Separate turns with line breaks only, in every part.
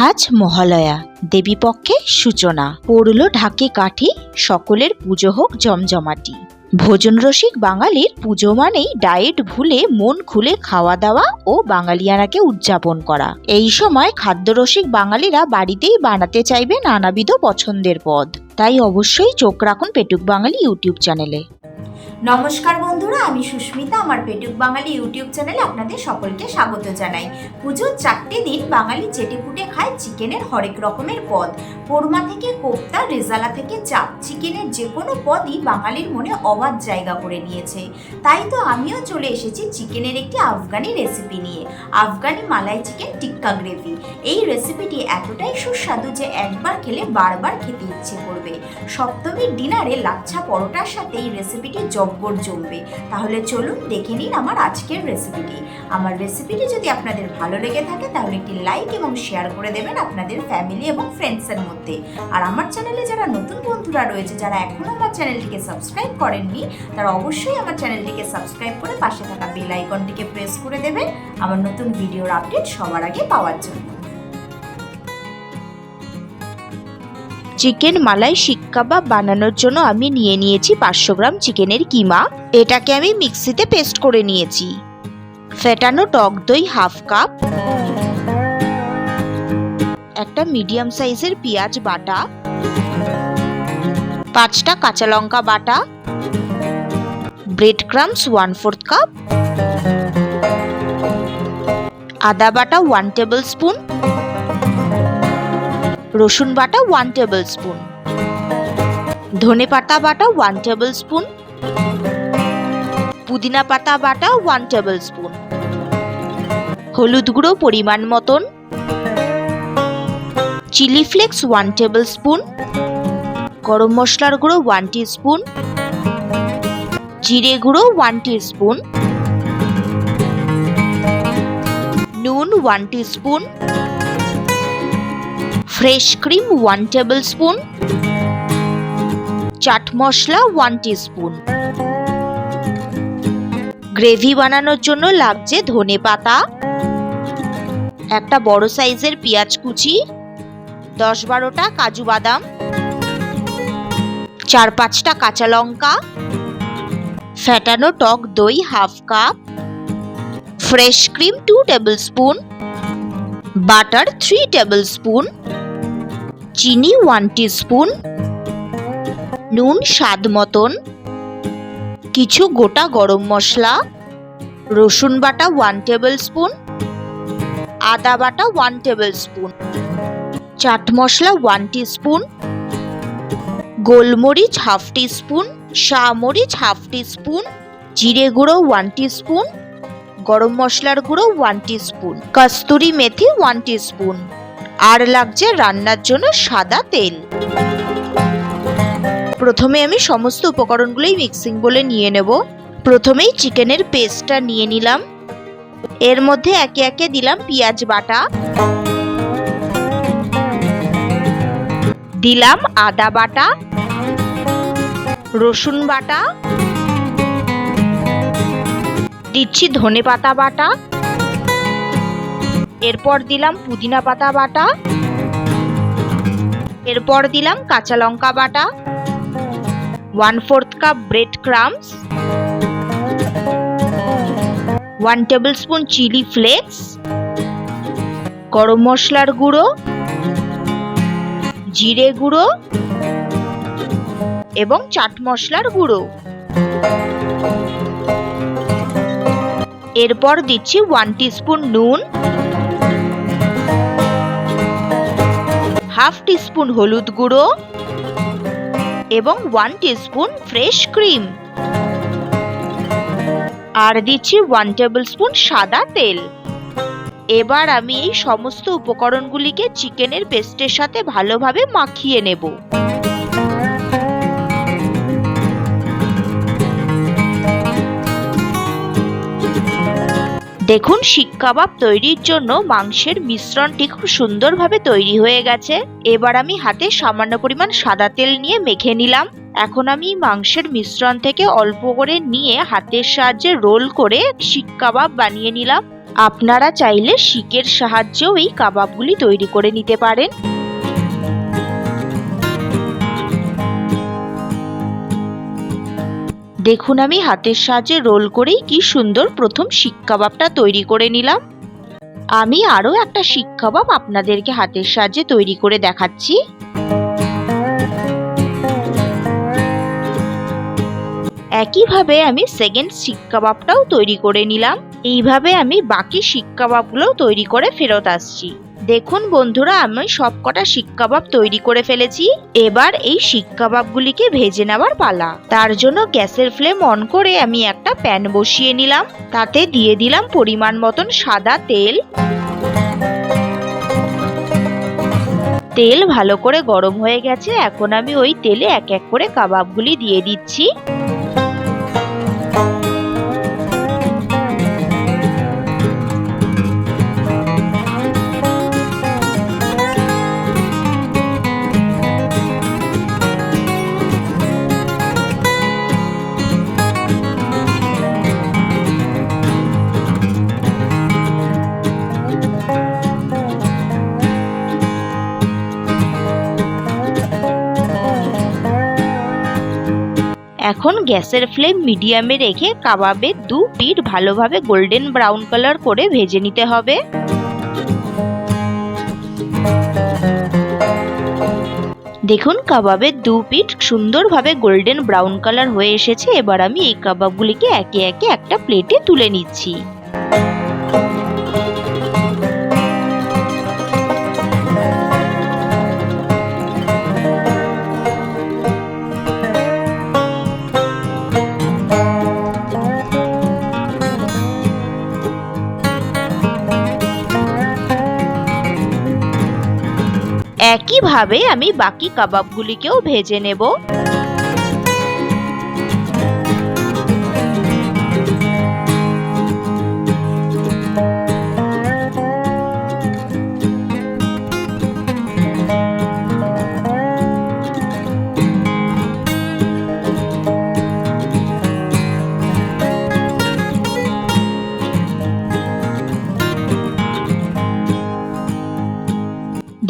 আজ মহালয়া, দেবীপক্ষে সূচনা। পড়ল ঢাকে কাঠি, সকলের পুজো হোক জমজমাটি। ভোজন রসিক বাঙালির পুজো মানেই ডায়েট ভুলে মন খুলে খাওয়া দাওয়া ও বাঙালিয়ানাকে উদযাপন করা। এই সময় খাদ্যরসিক বাঙালিরা বাড়িতেই বানাতে চাইবে নানাবিধ পছন্দের পদ। তাই অবশ্যই চোখ রাখুন পেটুক বাঙালি ইউটিউব চ্যানেলে।
নমস্কার বন্ধুরা, আমি সুস্মিতা। আমার পেটুক বাঙালি ইউটিউব চ্যানেলে আপনাদের সকলকে স্বাগত জানাই। পুজোর 4টে দিন বাঙালি চেটেপুটে খায় চিকেনের হরেক রকমের পদ। কোরমা থেকে কোপ্তা, রেজালা থেকে চাপ, চিকেনের যে কোনো পদই বাঙালির মনে অবাধ জায়গা করে নিয়েছে। তাই তো আমিও চলে এসেছি চিকেনের একটি আফগানি রেসিপি নিয়ে, আফগানি মালাই চিকেন টিক্কা গ্রেভি। এই রেসিপিটি এতটাই সুস্বাদু যে একবার খেলে বারবার খেতে ইচ্ছে করবে। সপ্তমীর ডিনারে লাচ্ছা পরোটার সাথে এই রেসিপিটি জব্বর জমবে। তাহলে চলুন দেখে নিন আমার আজকের রেসিপিটি। আমার রেসিপিটি যদি আপনাদের ভালো লেগে থাকে তাহলে একটি লাইক এবং শেয়ার করে দেবেন আপনাদের ফ্যামিলি এবং ফ্রেন্ডসের মধ্যে। আর আমার চ্যানেলে যারা নতুন বন্ধুরা রয়েছে, যারা এখনও আমার চ্যানেলটিকে সাবস্ক্রাইব করেননি, তারা অবশ্যই আমার চ্যানেলটিকে সাবস্ক্রাইব করে পাশে থাকা বেল আইকনটিকে প্রেস করে দেবেন আমার নতুন ভিডিওর আপডেট সবার আগে পাওয়ার জন্য।
চিকেন মালাই শিক কাবাব বানানোর জন্য আমি নিয়ে নিয়েছি 500 গ্রাম চিকেনের কিমা। এটাকে আমি মিক্সিতে পেস্ট করে নিয়েছি। ফেটানো টক দই 1/2 কাপ, একটা মিডিয়াম সাইজের পেঁয়াজ বাটা, 5টা কাঁচা লঙ্কা বাটা, ব্রেড ক্রামস 1/4 কাপ, আদা বাটা 1 টেবিল স্পুন, রসুন বাটা 1 টেবিল স্পুন, ধনে পাতা বাটা 1 টেবিল স্পুন, পুদিনা পাতা বাটা 1 টেবিল স্পুন, হলুদ গুঁড়ো পরিমাণ মতন, চিলি ফ্লেক্স 1 টেবিল স্পুন, গরম মশলার গুঁড়ো 1 টিস্পুন, জিরে গুঁড়ো 1 টিস্পুন, নুন 1 teaspoon, fresh cream 1 tablespoon, chaat masala 1 teaspoon. Gravy বানানোর জন্য লাগছে ধনে পাতা, একটা বড় সাইজের পেঁয়াজ কুচি, 10-12টা কাজু বাদাম, 4-5টা কাঁচা লঙ্কা, ফেটানো টক দই 1/2 cup, fresh cream 2 table spoon, butter 3 table spoon, চিনি 1 টিস্পুন, নুন স্বাদ মতন, কিছু গোটা গরম মশলা, রসুন বাটা 1 টেবিল স্পুন, আদা বাটা 1 tablespoon, chaat masala 1 teaspoon, গোলমরিচ 1/2 টিস্পুন, শাহমরিচ 1/2 টিস্পুন, জিরে গুঁড়ো 1 টিস্পুন, গরম মশলার গুঁড়ো 1 টিস্পুন, কস্তুরি মেথি 1 টিস্পুন, আর লাগছে রান্নার জন্য সাদা তেল। প্রথমে আমি সমস্ত উপকরণগুলোই মিক্সিং বলে নিয়ে নেব। প্রথমেই চিকেনের পেস্টটা নিয়ে নিলাম। এর মধ্যে একে একে দিলাম পেঁয়াজ বাটা, দিলাম আদা বাটা, রসুন বাটা, দিচ্ছি ধনে পাতা বাটা, এরপর দিলাম পুদিনা পাতা বাটা, এরপর দিলাম কাঁচা লঙ্কা বাটা, 1/4 cup bread crumbs, 1 tablespoon chilli flakes, গরম মশলার গুঁড়ো, জিরে গুঁড়ো এবং চাট মশলার গুঁড়ো। এরপর দিচ্ছি 1 টিস্পুন নুন, 1/2 টিস্পুন হলুদ গুঁড়ো এবং 1 টিস্পুন ফ্রেশ ক্রিম, আর দিচ্ছি 1 টেবিল স্পুন সাদা তেল। এবার আমি এই সমস্ত উপকরণগুলিকে চিকেনের পেস্টের সাথে ভালোভাবে মাখিয়ে নেব। দেখুন, শিক কাবাব তৈরির জন্য মাংসের মিশ্রণটি খুব সুন্দরভাবে তৈরি হয়ে গেছে। এবার আমি হাতে সামান্য পরিমাণ সাদা তেল নিয়ে মেখে নিলাম। এখন আমি মাংসের মিশ্রণ থেকে অল্প করে নিয়ে হাতের সাহায্যে রোল করে শিক কাবাব বানিয়ে নিলাম। আপনারা চাইলে শিকের সাহায্যেও এই কাবাবগুলি তৈরি করে নিতে পারেন। দেখুন আমি হাতের সাহায্যে রোল করেই কি সুন্দর প্রথম শিক কাবাবটা তৈরি করে নিলাম। আমি আরও একটা শিক কাবাব আপনাদেরকে হাতের সাহায্যে তৈরি করে দেখাচ্ছি। একইভাবে আমি সেকেন্ড শিক কাবাবটাও তৈরি করে নিলাম। এইভাবে আমি বাকি শিক কাবাবগুলোও তৈরি করে ফেরত আসছি। দেখুন বন্ধুরা, আমি সবকটা শিক কাবাব তৈরি করে ফেলেছি। এবার এই শিক কাবাবগুলিকে ভেজে নেওয়ার পালা। তার জন্য গ্যাসের ফ্লেম অন করে আমি একটা প্যান বসিয়ে নিলাম। তাতে দিয়ে দিলাম পরিমাণ মতন সাদা তেল। তেল ভালো করে গরম হয়ে গেছে। এখন আমি ওই তেলে এক এক করে কাবাবগুলি দিয়ে দিচ্ছি। এখন গ্যাসের ফ্লেম মিডিয়ামে রেখে কাবাবের দু পিঠ ভালোভাবে গোল্ডেন ব্রাউন কালার করে ভেজে নিতে হবে। দেখুন কাবাবের দু পিঠ সুন্দরভাবে গোল্ডেন ব্রাউন কালার হয়ে এসেছে। এবার আমি এই কাবাবগুলিকে একে একে একটা প্লেটে তুলে নিচ্ছি। একইভাবে আমি বাকি কাবাবগুলিকেও ভেজে নেব।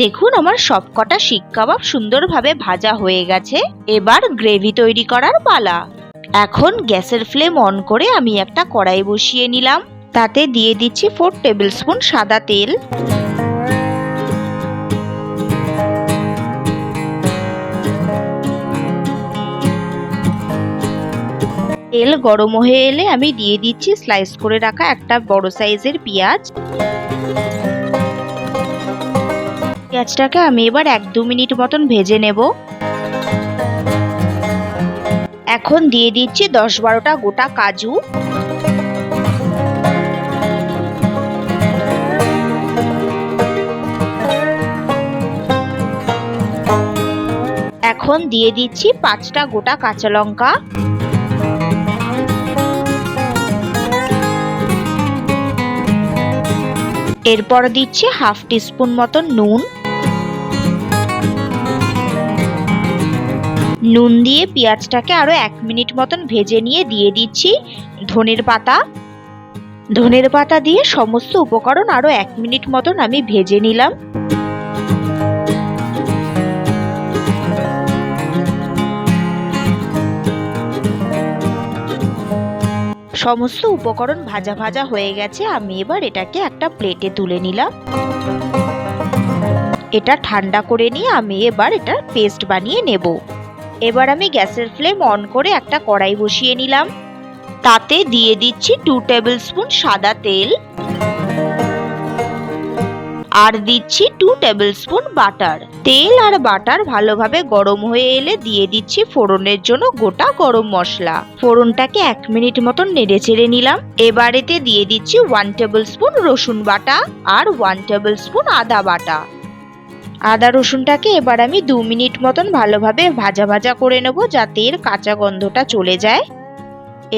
দেখুন আমার সবকটা শিক কাবাব সুন্দরভাবে ভাজা হয়ে গেছে। এবার গ্রেভি তৈরি করার পালা। এখন গ্যাসের ফ্লেম অন করে আমি একটা কড়াই বসিয়ে নিলাম। তাতে দিয়ে দিচ্ছি 4 টেবিল স্পুন সাদা তেল। তেল গরম হয়ে এলে আমি দিয়ে দিচ্ছি স্লাইস করে রাখা একটা বড় সাইজের পেঁয়াজ। পেঁয়াজটাকে আমি এবার 1-2 মিনিট মতন ভেজে নেব। এখন দিয়ে দিচ্ছি 10-12টা গোটা কাজু। এখন দিয়ে দিচ্ছি 5টা গোটা কাঁচা লঙ্কা। এরপর দিচ্ছি 1/2 টিস্পুন মতন নুন। নুন দিয়ে পেঁয়াজটাকে আরো 1 মিনিট মতন ভেজে নিয়ে দিয়ে দিচ্ছি ধনের পাতা। ধনের পাতা দিয়ে সমস্ত উপকরণ আরো 1 মিনিট মতন আমি ভেজে নিলাম। সমস্ত উপকরণ ভাজা ভাজা হয়ে গেছে। আমি এবার এটাকে একটা প্লেটে তুলে নিলাম। এটা ঠান্ডা করে নিয়ে আমি এবার এটার পেস্ট বানিয়ে নেব। এবার আমি গ্যাসের ফ্লেম অন করে একটা কড়াই বসিয়ে নিলাম। তাতে দিয়ে দিচ্ছি 2 টেবিল স্পুন সাদা তেল আর দিচ্ছি 2 টেবিল স্পুন বাটার। তেল আর বাটার ভালোভাবে গরম হয়ে এলে দিয়ে দিচ্ছি ফোড়নের জন্য গোটা গরম মশলা। ফোড়নটাকে 1 মিনিট মতন নেড়ে চেড়ে নিলাম। এবার এতে দিয়ে দিচ্ছি 1 টেবিল স্পুন রসুন বাটা আর 1 টেবিল স্পুন আদা বাটা। আদা রসুনটাকে এবার আমি 2 মিনিট মতন ভালোভাবে ভাজা ভাজা করে নেব, যাতে এর কাঁচা গন্ধটা চলে যায়।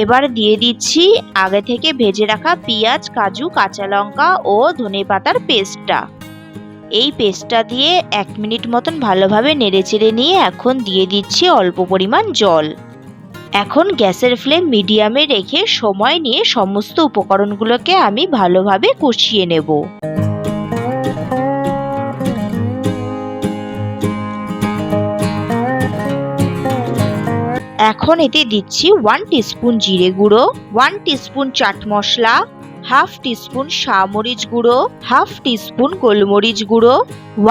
এবার দিয়ে দিচ্ছি আগে থেকে ভেজে রাখা পেঁয়াজ, কাজু, কাঁচা লঙ্কা ও ধনেপাতার পেস্টটা। এই পেস্টটা দিয়ে 1 মিনিট মতন ভালোভাবে নেড়েচেড়ে নিয়ে এখন দিয়ে দিচ্ছি অল্প পরিমাণ জল। এখন গ্যাসের ফ্লেম মিডিয়ামে রেখে সময় নিয়ে সমস্ত উপকরণগুলোকে আমি ভালোভাবে কষিয়ে নেব। এখন এতে দিচ্ছি 1 টিস্পুন জিরে গুঁড়ো, 1 teaspoon chaat masala, half teaspoon মরিচ গুঁড়ো, হাফ টিস্পুন গোলমরিচ গুঁড়ো,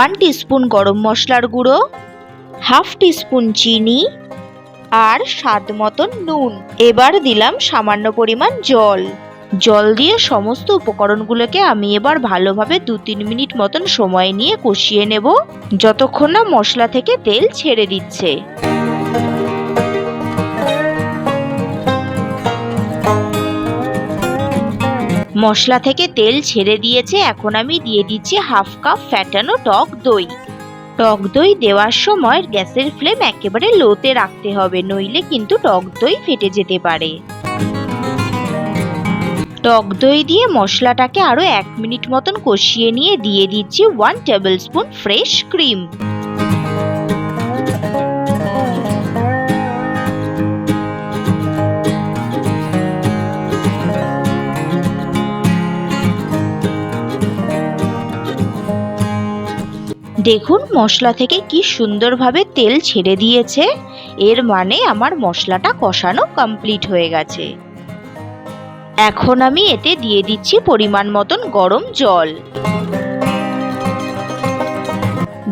1 টিস্পুন গরম মশলার গুঁড়ো, হাফ টিস্পুন চিনি আর স্বাদ মতন নুন। এবার দিলাম সামান্য পরিমাণ জল। জল দিয়ে সমস্ত উপকরণগুলোকে আমি এবার ভালোভাবে 2-3 মিনিট মতন সময় নিয়ে কষিয়ে নেব, যতক্ষণ না মশলা থেকে তেল ছেড়ে দিচ্ছে। মশলা থেকে তেল ছেড়ে দিয়েছে। এখন আমি দিয়ে দিচ্ছি হাফ কাপ ফ্যাটানো টক দই। টক দই দেওয়ার সময় গ্যাসের ফ্লেম একেবারে লোতে রাখতে হবে, নইলে কিন্তু টক দই ফেটে যেতে পারে। টক দই দিয়ে মশলাটাকে আরো 1 মিনিট মতন কষিয়ে নিয়ে দিয়ে দিচ্ছি 1 টেবিল স্পুন ফ্রেশ ক্রিম। দেখুন মশলা থেকে কি সুন্দরভাবে তেল ছেড়ে দিয়েছে। এর মানে আমার মশলাটা কষানো কমপ্লিট হয়ে গেছে। এখন আমি এতে দিয়ে দিচ্ছি পরিমাণ মতন গরম জল।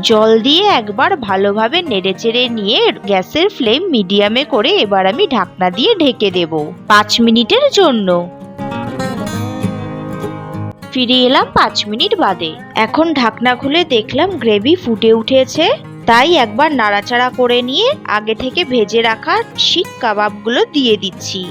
জল দিয়ে একবার ভালোভাবে নেড়েচেড়ে নিয়ে গ্যাসের ফ্লেম মিডিয়ামে করে এবার আমি ঢাকনা দিয়ে ঢেকে দেব 5 মিনিটের জন্য। ফিরে এলাম 5 মিনিট বাদে। এখন ঢাকনা খুলে দেখলাম গ্রেভি ফুটে উঠেছে, তাই একবার নাড়াচাড়া করে নিয়ে আগে থেকে ভেজে রাখা শিক কাবাবগুলো দিয়ে দিচ্ছি।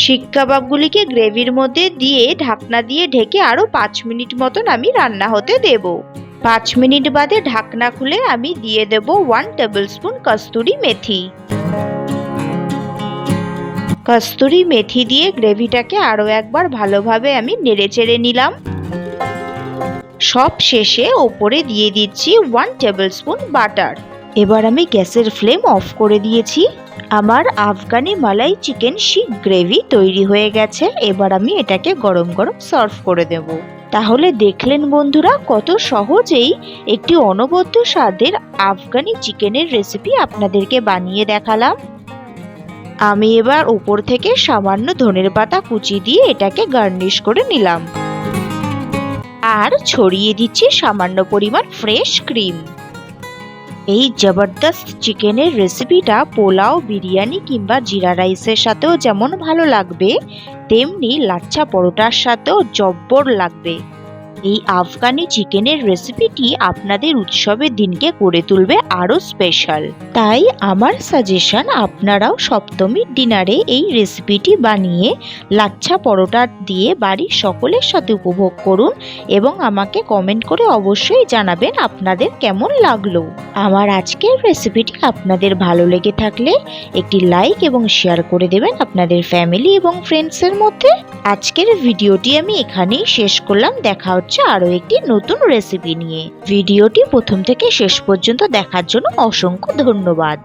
শিক কাবাবগুলিকে গ্রেভির মধ্যে দিয়ে ঢাকনা দিয়ে ঢেকে আরো 5 মিনিট মতন আমি রান্না হতে দেব। 5 মিনিট বাদে ঢাকনা খুলে আমি দিয়ে দেব 1 টেবিল স্পুন কস্তুরি মেথি। কস্তুরি মেথি দিয়ে গ্রেভিটাকে আরো একবার ভালোভাবে আমি নেড়েচেড়ে নিলাম। সব শেষে ওপরে দিয়ে দিচ্ছি 1 টেবিল স্পুন বাটার। এবার আমি গ্যাসের ফ্লেম অফ করে দিয়েছি। আমার আফগানি মালাই চিকেন শিক গ্রেভি তৈরি হয়ে গেছে। এবার আমি এটাকে গরম গরম সার্ভ করে দেব। তাহলে দেখলেন বন্ধুরা, কত সহজেই একটি অনবদ্য স্বাদের আফগানি চিকেনের রেসিপি আপনাদেরকে বানিয়ে দেখালাম। আমি এবার উপর থেকে সামান্য ধনের পাতা কুচি দিয়ে এটাকে গার্নিশ করে নিলাম আর ছড়িয়ে দিচ্ছি সামান্য পরিমাণ ফ্রেশ ক্রিম। এই জবরদস্ত চিকেনের রেসিপিটা পোলাও, বিরিয়ানি কিংবা জিরা রাইসের সাথেও যেমন ভালো লাগবে, তেমনি লাচ্ছা পরোটার সাথেও জব্বর লাগবে। এই আফগানি চিকেনের রেসিপিটি আপনাদের উৎসবের দিনকে করে তুলবে আরো স্পেশাল। তাই আমার সাজেশন, আপনারাও সপ্তমীর ডিনারে এই রেসিপিটি বানিয়ে লাচ্ছা পরোটা দিয়ে বাড়ির সকলের সাথে উপভোগ করুন এবং আমাকে কমেন্ট করে অবশ্যই জানাবেন আপনাদের কেমন লাগলো। আমার আজকের রেসিপিটি আপনাদের ভালো লেগে থাকলে একটি লাইক এবং শেয়ার করে দেবেন আপনাদের ফ্যামিলি এবং ফ্রেন্ডসের মধ্যে। আজকের ভিডিওটি আমি এখানেই শেষ করলাম। দেখা হচ্ছে আরো একটি নতুন রেসিপি নিয়ে। ভিডিওটি প্রথম থেকে শেষ পর্যন্ত দেখার জন্য অসংখ্য ধন্যবাদ।